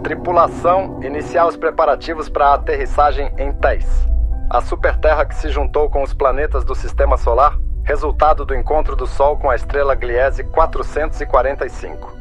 Tripulação, iniciar os preparativos para a aterrissagem em Thais, a superterra que se juntou com os planetas do Sistema Solar, resultado do encontro do Sol com a estrela Gliese 445.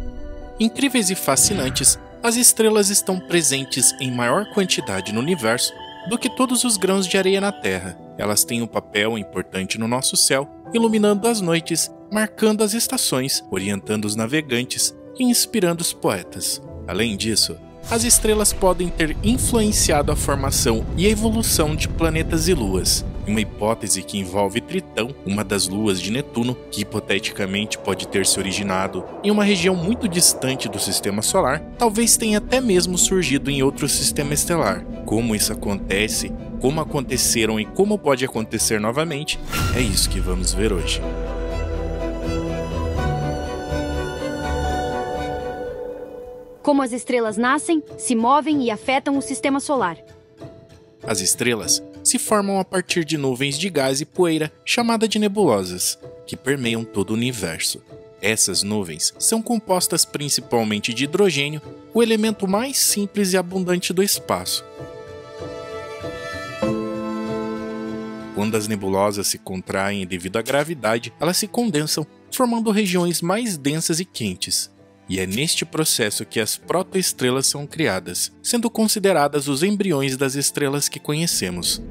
Incríveis e fascinantes, as estrelas estão presentes em maior quantidade no universo do que todos os grãos de areia na Terra. Elas têm um papel importante no nosso céu, iluminando as noites, marcando as estações, orientando os navegantes e inspirando os poetas. Além disso, as estrelas podem ter influenciado a formação e a evolução de planetas e luas. Uma hipótese que envolve Tritão, uma das luas de Netuno, que hipoteticamente pode ter se originado em uma região muito distante do Sistema Solar, talvez tenha até mesmo surgido em outro sistema estelar. Como isso acontece, como aconteceram e como pode acontecer novamente, é isso que vamos ver hoje. Como as estrelas nascem, se movem e afetam o Sistema Solar. As estrelas se formam a partir de nuvens de gás e poeira, chamada de nebulosas, que permeiam todo o universo. Essas nuvens são compostas principalmente de hidrogênio, o elemento mais simples e abundante do espaço. Quando as nebulosas se contraem devido à gravidade, elas se condensam, formando regiões mais densas e quentes. E é neste processo que as protoestrelas são criadas, sendo consideradas os embriões das estrelas que conhecemos.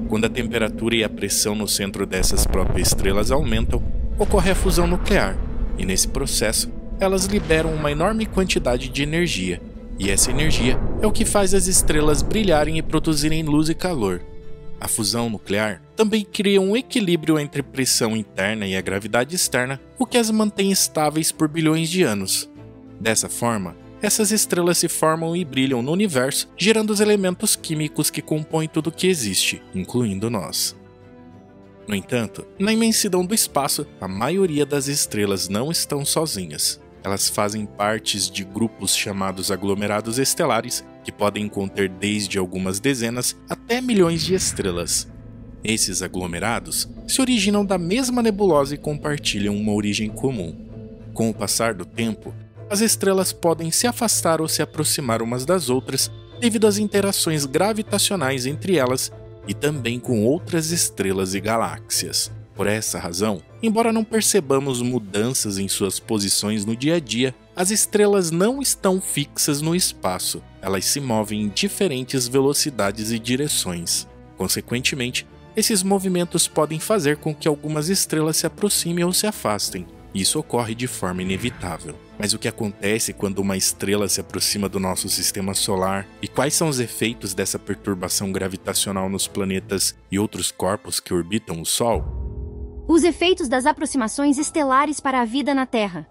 Quando a temperatura e a pressão no centro dessas protoestrelas aumentam, ocorre a fusão nuclear, e nesse processo, elas liberam uma enorme quantidade de energia, e essa energia é o que faz as estrelas brilharem e produzirem luz e calor. A fusão nuclear também cria um equilíbrio entre pressão interna e a gravidade externa, o que as mantém estáveis por bilhões de anos. Dessa forma, essas estrelas se formam e brilham no universo, gerando os elementos químicos que compõem tudo o que existe, incluindo nós. No entanto, na imensidão do espaço, a maioria das estrelas não estão sozinhas. Elas fazem parte de grupos chamados aglomerados estelares, que podem conter desde algumas dezenas até milhões de estrelas. Esses aglomerados se originam da mesma nebulosa e compartilham uma origem comum. Com o passar do tempo, as estrelas podem se afastar ou se aproximar umas das outras devido às interações gravitacionais entre elas e também com outras estrelas e galáxias. Por essa razão, embora não percebamos mudanças em suas posições no dia a dia, as estrelas não estão fixas no espaço, elas se movem em diferentes velocidades e direções. Consequentemente, esses movimentos podem fazer com que algumas estrelas se aproximem ou se afastem. Isso ocorre de forma inevitável. Mas o que acontece quando uma estrela se aproxima do nosso sistema solar e quais são os efeitos dessa perturbação gravitacional nos planetas e outros corpos que orbitam o Sol? Os efeitos das aproximações estelares para a vida na Terra.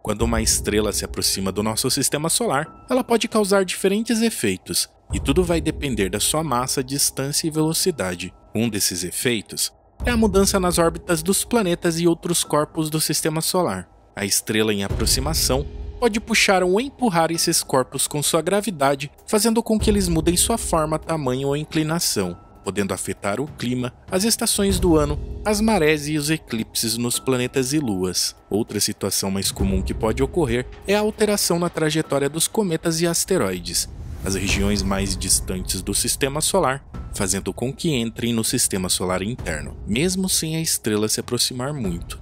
Quando uma estrela se aproxima do nosso sistema solar, ela pode causar diferentes efeitos, e tudo vai depender da sua massa, distância e velocidade. Um desses efeitos é a mudança nas órbitas dos planetas e outros corpos do sistema solar. A estrela em aproximação pode puxar ou empurrar esses corpos com sua gravidade, fazendo com que eles mudem sua forma, tamanho ou inclinação, podendo afetar o clima, as estações do ano, as marés e os eclipses nos planetas e luas. Outra situação mais comum que pode ocorrer é a alteração na trajetória dos cometas e asteroides, as regiões mais distantes do sistema solar, fazendo com que entrem no sistema solar interno, mesmo sem a estrela se aproximar muito.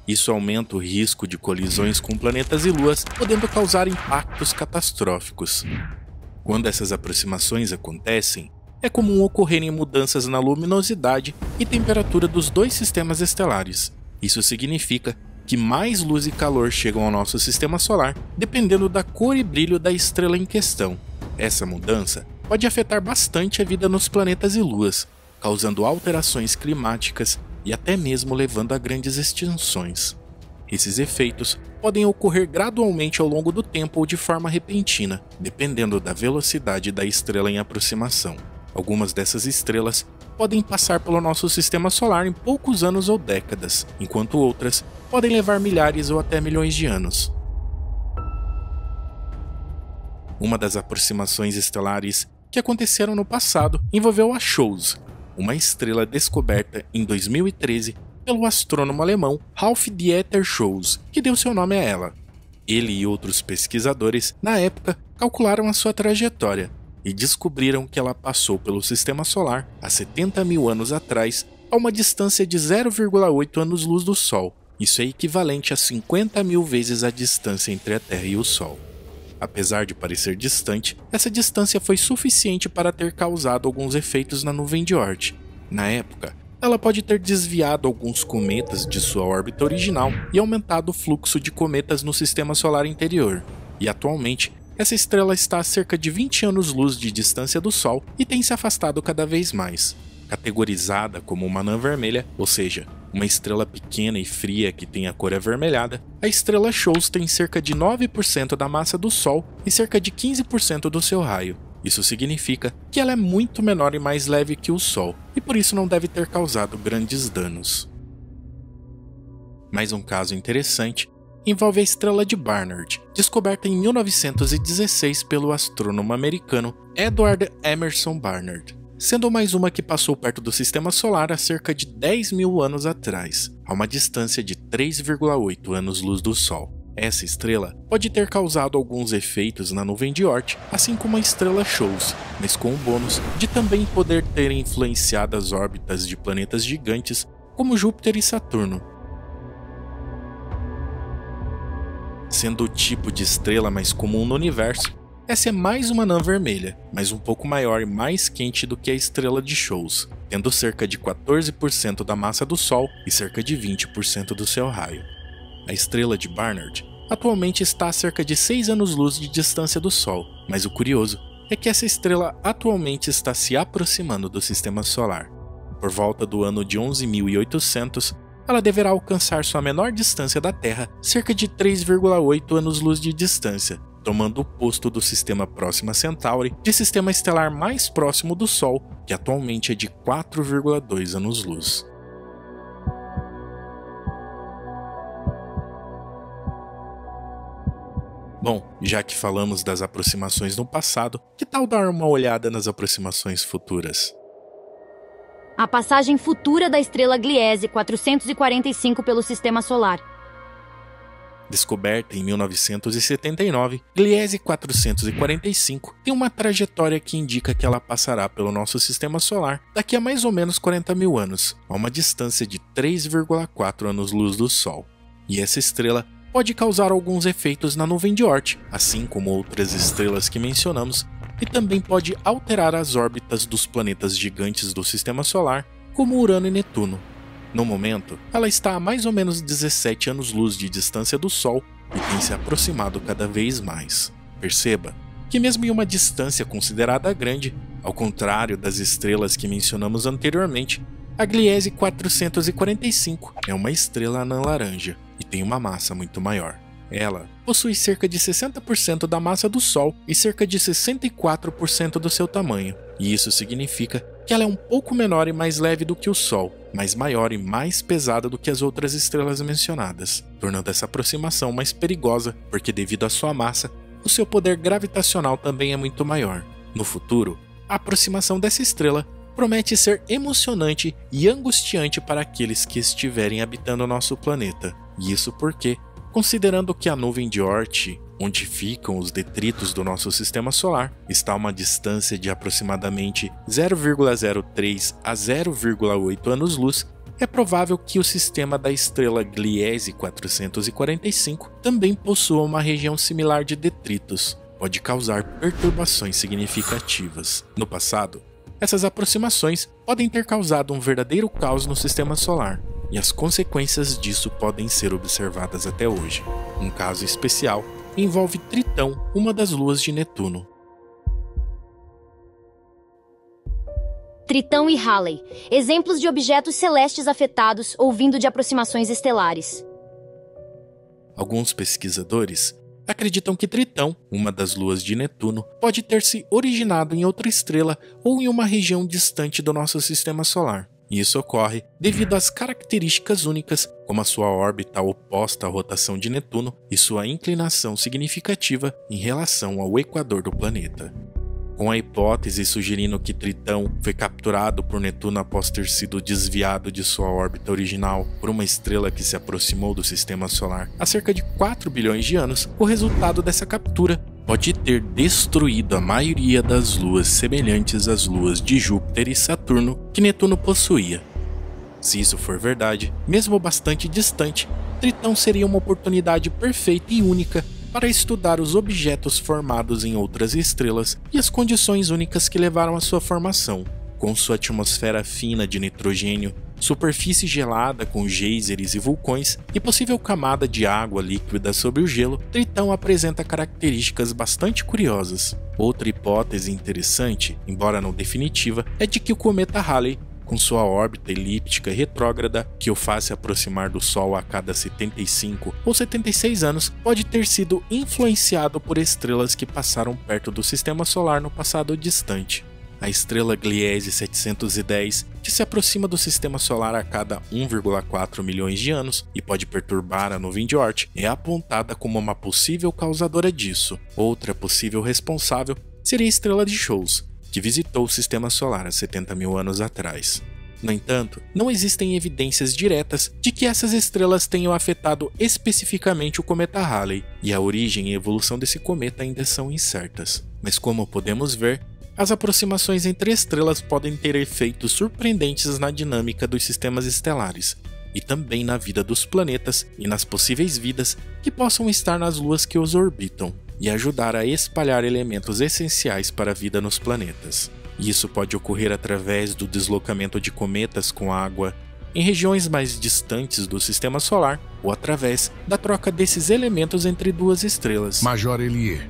Isso aumenta o risco de colisões com planetas e luas, podendo causar impactos catastróficos. Quando essas aproximações acontecem, é comum ocorrerem mudanças na luminosidade e temperatura dos dois sistemas estelares. Isso significa que mais luz e calor chegam ao nosso sistema solar, dependendo da cor e brilho da estrela em questão. Essa mudança pode afetar bastante a vida nos planetas e luas, causando alterações climáticas e até mesmo levando a grandes extinções. Esses efeitos podem ocorrer gradualmente ao longo do tempo ou de forma repentina, dependendo da velocidade da estrela em aproximação. Algumas dessas estrelas podem passar pelo nosso sistema solar em poucos anos ou décadas, enquanto outras podem levar milhares ou até milhões de anos. Uma das aproximações estelares que aconteceram no passado envolveu a CHOASS, uma estrela descoberta em 2013 pelo astrônomo alemão Ralph Dieter CHOASS, que deu seu nome a ela. Ele e outros pesquisadores, na época, calcularam a sua trajetória e descobriram que ela passou pelo Sistema Solar há 70 mil anos atrás, a uma distância de 0,8 anos-luz do Sol. Isso é equivalente a 50 mil vezes a distância entre a Terra e o Sol. Apesar de parecer distante, essa distância foi suficiente para ter causado alguns efeitos na nuvem de Oort. Na época, ela pode ter desviado alguns cometas de sua órbita original e aumentado o fluxo de cometas no sistema solar interior. E atualmente, essa estrela está a cerca de 20 anos-luz de distância do Sol e tem se afastado cada vez mais. Categorizada como uma anã vermelha, ou seja, uma estrela pequena e fria que tem a cor avermelhada, a estrela Shoals tem cerca de 9% da massa do Sol e cerca de 15% do seu raio. Isso significa que ela é muito menor e mais leve que o Sol, e por isso não deve ter causado grandes danos. Mais um caso interessante envolve a estrela de Barnard, descoberta em 1916 pelo astrônomo americano Edward Emerson Barnard, sendo mais uma que passou perto do Sistema Solar há cerca de 10 mil anos atrás, a uma distância de 3,8 anos-luz do Sol. Essa estrela pode ter causado alguns efeitos na nuvem de Oort, assim como a estrela Shoals, mas com o bônus de também poder ter influenciado as órbitas de planetas gigantes como Júpiter e Saturno. Sendo o tipo de estrela mais comum no universo, essa é mais uma anã vermelha, mas um pouco maior e mais quente do que a estrela de Shoals, tendo cerca de 14% da massa do Sol e cerca de 20% do seu raio. A estrela de Barnard atualmente está a cerca de 6 anos-luz de distância do Sol, mas o curioso é que essa estrela atualmente está se aproximando do Sistema Solar. Por volta do ano de 11.800, ela deverá alcançar sua menor distância da Terra, cerca de 3,8 anos-luz de distância, tomando o posto do sistema Próxima Centauri de sistema estelar mais próximo do Sol, que atualmente é de 4,2 anos-luz. Bom, já que falamos das aproximações no passado, que tal dar uma olhada nas aproximações futuras? A passagem futura da estrela Gliese 445 pelo Sistema Solar. Descoberta em 1979, Gliese 445 tem uma trajetória que indica que ela passará pelo nosso Sistema Solar daqui a mais ou menos 40 mil anos, a uma distância de 3,4 anos-luz do Sol. E essa estrela pode causar alguns efeitos na nuvem de Oort, assim como outras estrelas que mencionamos, e também pode alterar as órbitas dos planetas gigantes do Sistema Solar, como Urano e Netuno. No momento, ela está a mais ou menos 17 anos-luz de distância do Sol e tem se aproximado cada vez mais. Perceba que mesmo em uma distância considerada grande, ao contrário das estrelas que mencionamos anteriormente, a Gliese 445 é uma estrela anã laranja e tem uma massa muito maior. Ela possui cerca de 60% da massa do Sol e cerca de 64% do seu tamanho, e isso significa que ela é um pouco menor e mais leve do que o Sol, mas maior e mais pesada do que as outras estrelas mencionadas, tornando essa aproximação mais perigosa, porque devido à sua massa, o seu poder gravitacional também é muito maior. No futuro, a aproximação dessa estrela promete ser emocionante e angustiante para aqueles que estiverem habitando o nosso planeta, e isso porque, considerando que a nuvem de Oort, onde ficam os detritos do nosso sistema solar, está a uma distância de aproximadamente 0,03 a 0,8 anos-luz, é provável que o sistema da estrela Gliese 445 também possua uma região similar de detritos. Pode causar perturbações significativas. No passado, essas aproximações podem ter causado um verdadeiro caos no sistema solar, e as consequências disso podem ser observadas até hoje. Um caso especial envolve Tritão, uma das luas de Netuno. Tritão e Halley, exemplos de objetos celestes afetados ou vindo de aproximações estelares. Alguns pesquisadores acreditam que Tritão, uma das luas de Netuno, pode ter se originado em outra estrela ou em uma região distante do nosso sistema solar. E isso ocorre devido às características únicas, como a sua órbita oposta à rotação de Netuno e sua inclinação significativa em relação ao equador do planeta. com a hipótese sugerindo que Tritão foi capturado por Netuno após ter sido desviado de sua órbita original por uma estrela que se aproximou do sistema solar há cerca de 4 bilhões de anos. O resultado dessa captura pode ter destruído a maioria das luas semelhantes às luas de Júpiter e Saturno que Netuno possuía. Se isso for verdade, mesmo bastante distante, Tritão seria uma oportunidade perfeita e única para estudar os objetos formados em outras estrelas e as condições únicas que levaram à sua formação. Com sua atmosfera fina de nitrogênio, superfície gelada com geysers e vulcões e possível camada de água líquida sobre o gelo, Tritão apresenta características bastante curiosas. Outra hipótese interessante, embora não definitiva, é de que o cometa Halley, com sua órbita elíptica e retrógrada, que o faz se aproximar do Sol a cada 75 ou 76 anos, pode ter sido influenciado por estrelas que passaram perto do Sistema Solar no passado distante. A estrela Gliese 710, que se aproxima do Sistema Solar a cada 1,4 milhões de anos e pode perturbar a nuvem de Oort, é apontada como uma possível causadora disso. Outra possível responsável seria a estrela de Shoals, que visitou o Sistema Solar há 70 mil anos atrás. No entanto, não existem evidências diretas de que essas estrelas tenham afetado especificamente o cometa Halley, e a origem e evolução desse cometa ainda são incertas. Mas como podemos ver, as aproximações entre estrelas podem ter efeitos surpreendentes na dinâmica dos sistemas estelares, e também na vida dos planetas e nas possíveis vidas que possam estar nas luas que os orbitam, e ajudar a espalhar elementos essenciais para a vida nos planetas. Isso pode ocorrer através do deslocamento de cometas com água em regiões mais distantes do Sistema Solar ou através da troca desses elementos entre duas estrelas. Major Elie,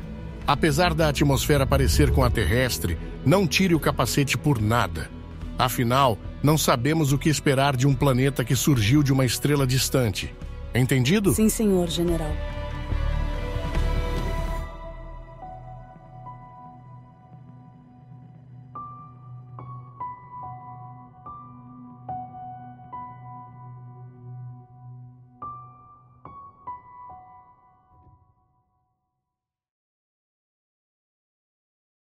apesar da atmosfera parecer com a terrestre, não tire o capacete por nada. Afinal, não sabemos o que esperar de um planeta que surgiu de uma estrela distante. Entendido? Sim, senhor general.